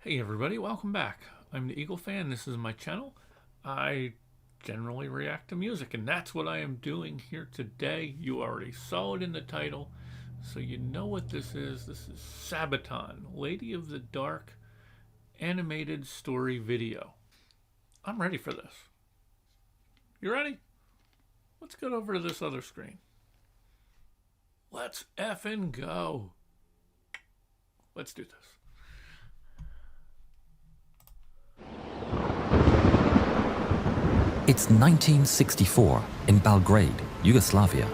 Hey everybody, welcome back. I'm the EagleFan. This is my channel. I generally react to music, and that's what I am doing here today. You already saw it in the title, so you know what this is. This is Sabaton, Lady of the Dark animated story video. I'm ready for this. You ready? Let's get over to this other screen. Let's effing go. Let's do this. It's 1964 in Belgrade, Yugoslavia.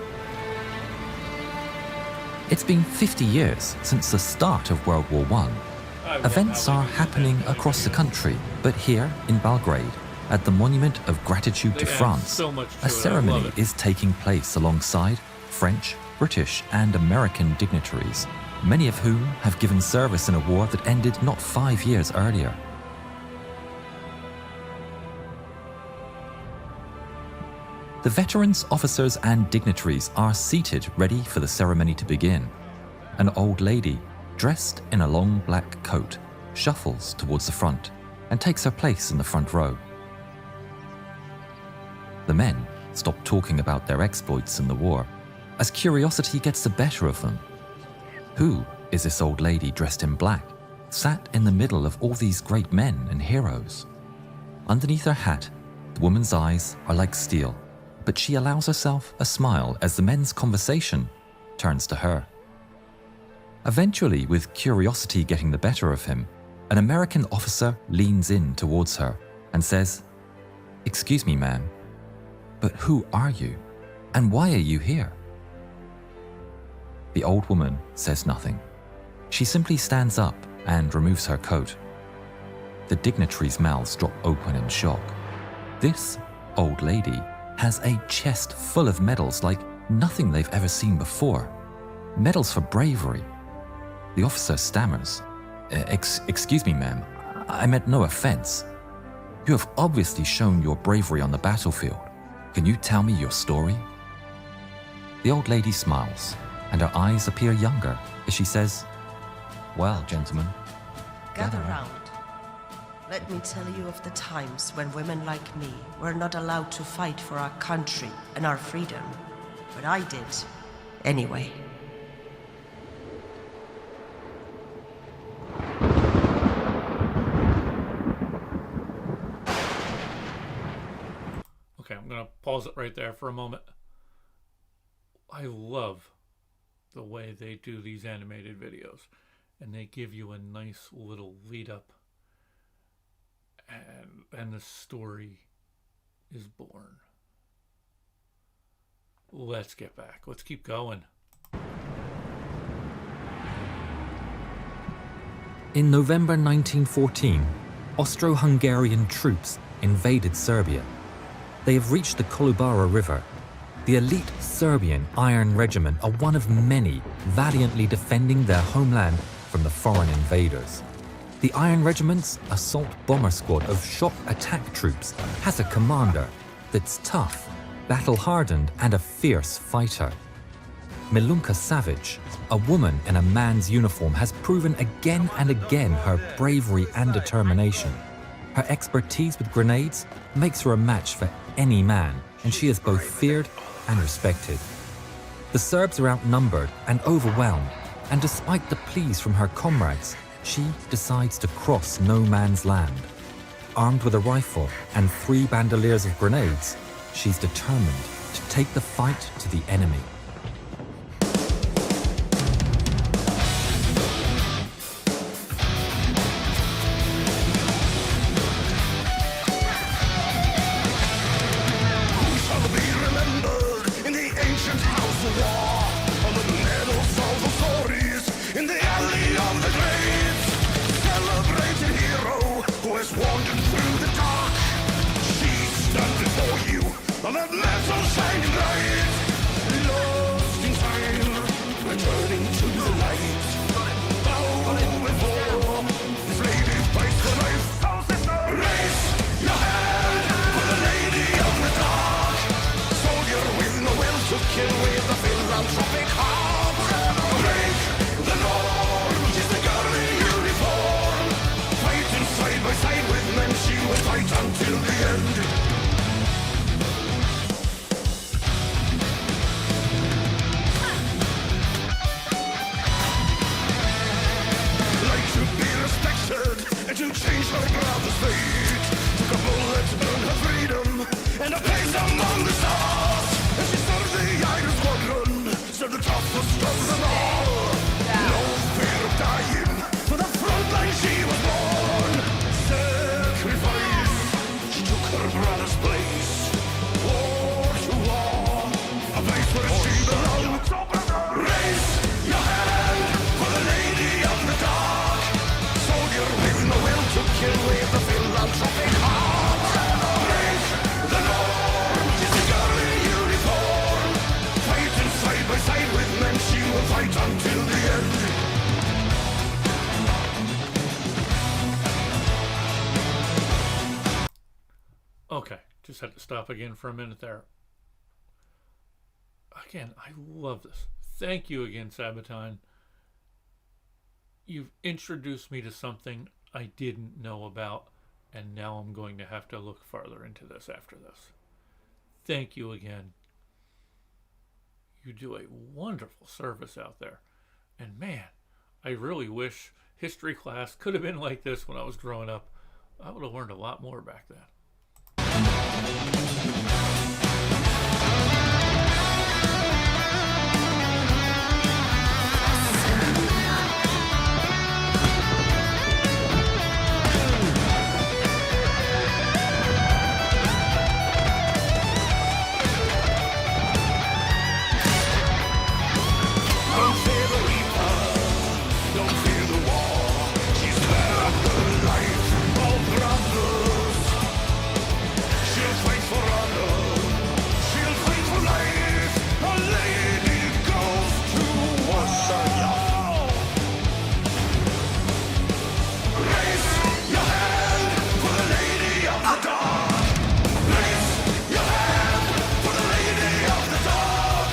It's been 50 years since the start of World War I. Events are happening across the country, but here in Belgrade, at the Monument of Gratitude to France, a ceremony is taking place alongside French, British and American dignitaries, many of whom have given service in a war that ended not 5 years earlier. The veterans, officers and dignitaries are seated ready for the ceremony to begin. An old lady, dressed in a long black coat, shuffles towards the front and takes her place in the front row. The men stop talking about their exploits in the war, as curiosity gets the better of them. Who is this old lady dressed in black, sat in the middle of all these great men and heroes? Underneath her hat, the woman's eyes are like steel, but she allows herself a smile as the men's conversation turns to her. Eventually, with curiosity getting the better of him, an American officer leans in towards her and says, "Excuse me, ma'am, but who are you, and why are you here?" The old woman says nothing. She simply stands up and removes her coat. The dignitaries' mouths drop open in shock. This old lady has a chest full of medals like nothing they've ever seen before. Medals for bravery. The officer stammers, Excuse me, ma'am, I meant no offense. You have obviously shown your bravery on the battlefield. Can you tell me your story?" The old lady smiles, and her eyes appear younger as she says, "Well, gentlemen, gather round. Let me tell you of the times when women like me were not allowed to fight for our country and our freedom. But I did, anyway." Okay, I'm going to pause it right there for a moment. I love the way they do these animated videos, and they give you a nice little lead up. And the story is born. Let's get back. Let's keep going. In November 1914, Austro-Hungarian troops invaded Serbia. They have reached the Kolubara River. The elite Serbian Iron Regiment are one of many valiantly defending their homeland from the foreign invaders. The Iron Regiment's assault bomber squad of shock attack troops has a commander that's tough, battle-hardened and a fierce fighter. Milunka Savic, a woman in a man's uniform, has proven again and again her bravery and determination. Her expertise with grenades makes her a match for any man, and she is both feared and respected. The Serbs are outnumbered and overwhelmed, and despite the pleas from her comrades, she decides to cross no man's land. Armed with a rifle and 3 bandoliers of grenades, she's determined to take the fight to the enemy. Break the norm, she's the girl in uniform. Fight her brother's place. War to war, a place where she belongs. Raise your hand for the lady of the dark, soldier with no will to kill, with a philanthropic heart. Break the norm, she's a girl in uniform, fighting side by side with men, she will fight until the end. Okay, just had to stop again for a minute there. Again, I love this. Thank you again, Sabaton. You've introduced me to something I didn't know about, and now I'm going to have to look farther into this after this. Thank you again. You do a wonderful service out there. And man, I really wish history class could have been like this when I was growing up. I would have learned a lot more back then. Don't fear the reaper, don't fear the war, she's there at the light of brothers. She'll fight for honor, she'll fight for life, a lady goes to war. Raise your hand for the lady of the dark, raise your hand for the lady of the dark,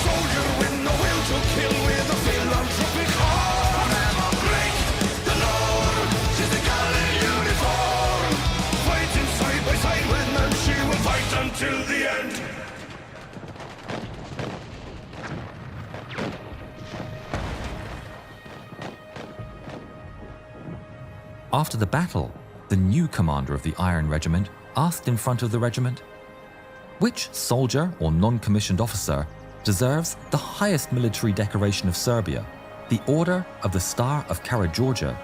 soldier with no will to kill, with a philanthropic heart. Never break the norm, she's a girl in uniform, fighting side by side with men, she will fight until the end. After the battle, the new commander of the Iron Regiment asked in front of the regiment, "Which soldier or non-commissioned officer deserves the highest military decoration of Serbia, the Order of the Star of Karađorđe,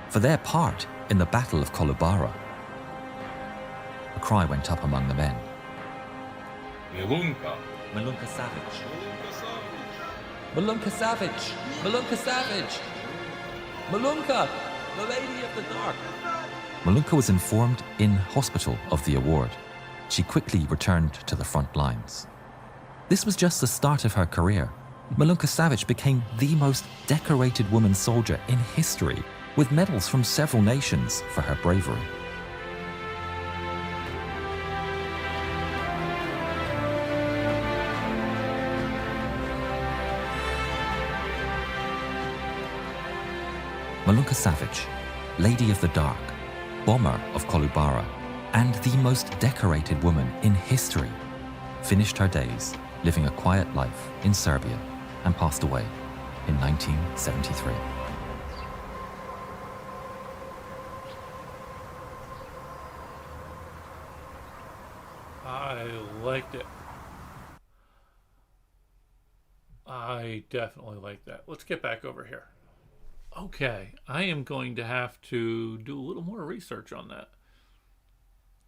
for their part in the Battle of Kolubara?" A cry went up among the men. Milunka. Milunka Savic. Milunka Savic! Milunka Savic! Milunka! The Lady of the Dark! Milunka was informed in hospital of the award. She quickly returned to the front lines. This was just the start of her career. Milunka Savic became the most decorated woman soldier in history, with medals from several nations for her bravery. Milunka Savic, Lady of the Dark, bomber of Kolubara, and the most decorated woman in history, finished her days living a quiet life in Serbia and passed away in 1973. I liked it. I definitely like that. Let's get back over here. Okay, I am going to have to do a little more research on that.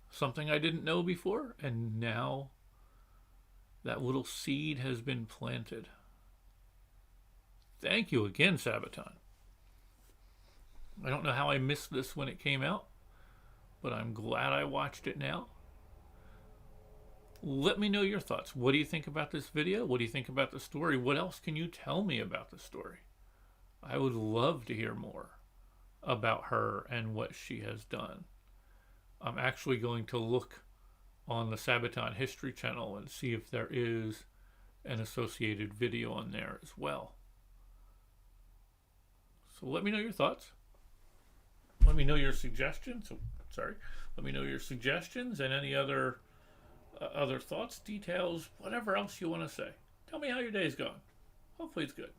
Something I didn't know before, and now that little seed has been planted. Thank you again, Sabaton. I don't know how I missed this when it came out, but I'm glad I watched it now. Let me know your thoughts. What do you think about this video? What do you think about the story? What else can you tell me about the story? I would love to hear more about her and what she has done. I'm actually going to look on the Sabaton History channel and see if there is an associated video on there as well. So let me know your thoughts. Let me know your suggestions. Let me know your suggestions and any other thoughts, details, whatever else you want to say. Tell me how your day's going. Hopefully it's good.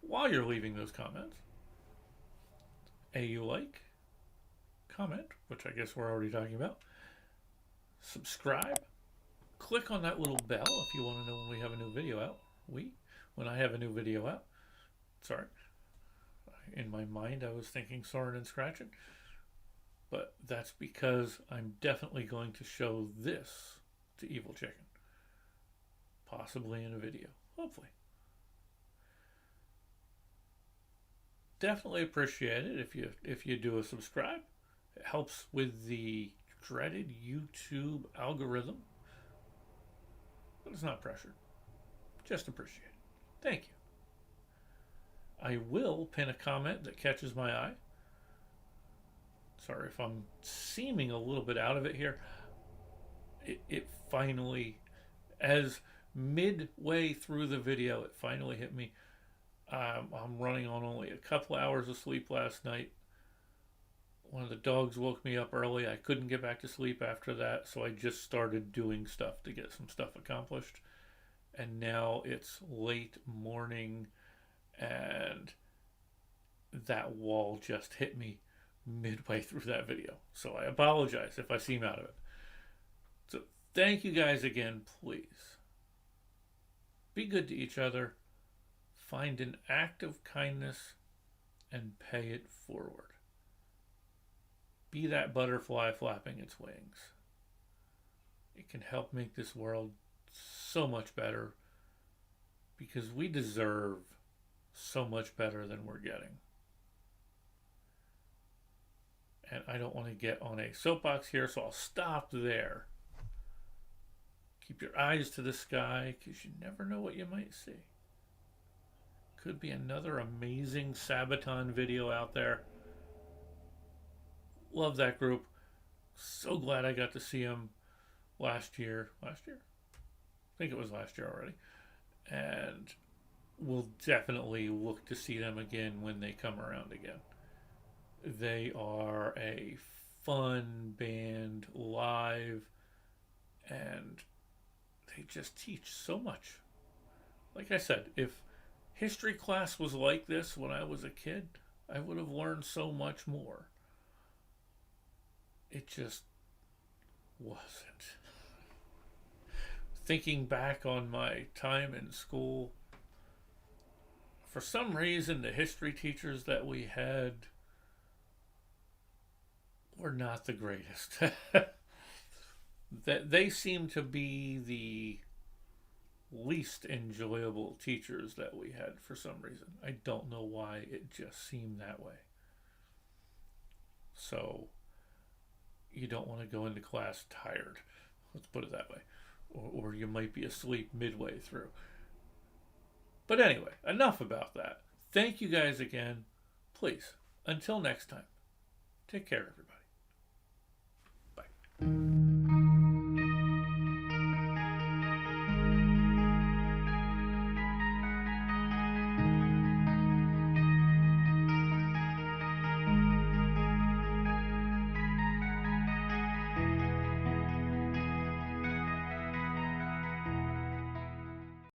While you're leaving those comments, like, comment, which I guess we're already talking about, subscribe, click on that little bell if you want to know when we have a new video out. When I have a new video out. Sorry. In my mind, I was thinking Soren and Scratching. But that's because I'm definitely going to show this to Evil Chicken. Possibly in a video. Hopefully. Definitely appreciate it if you do a subscribe. It helps with the dreaded YouTube algorithm. But it's not pressured. Just appreciate it. Thank you. I will pin a comment that catches my eye. Sorry if I'm seeming a little bit out of it here. It finally, as midway through the video, it finally hit me. I'm running on only a couple hours of sleep last night. One of the dogs woke me up early. I couldn't get back to sleep after that, so I just started doing stuff to get some stuff accomplished. And now it's late morning, and that wall just hit me midway through that video. So I apologize if I seem out of it. So thank you guys again. Please be good to each other. Find an act of kindness and pay it forward. Be that butterfly flapping its wings. It can help make this world so much better because we deserve so much better than we're getting. And I don't want to get on a soapbox here, so I'll stop there. Keep your eyes to the sky because you never know what you might see. Could be another amazing Sabaton video out there. Love that group. So glad I got to see them last year. I think it was last year already. And we'll definitely look to see them again when they come around again. They are a fun band live, and they just teach so much. Like I said, if history class was like this when I was a kid, I would have learned so much more. It just wasn't. Thinking back on my time in school, for some reason the history teachers that we had were not the greatest. That they seem to be the least enjoyable teachers that we had for some reason. I don't know why, it just seemed that way. So you don't want to go into class tired, let's put it that way, or you might be asleep midway through. But anyway, enough about that. Thank you guys again. Please, until next time, take care, everybody.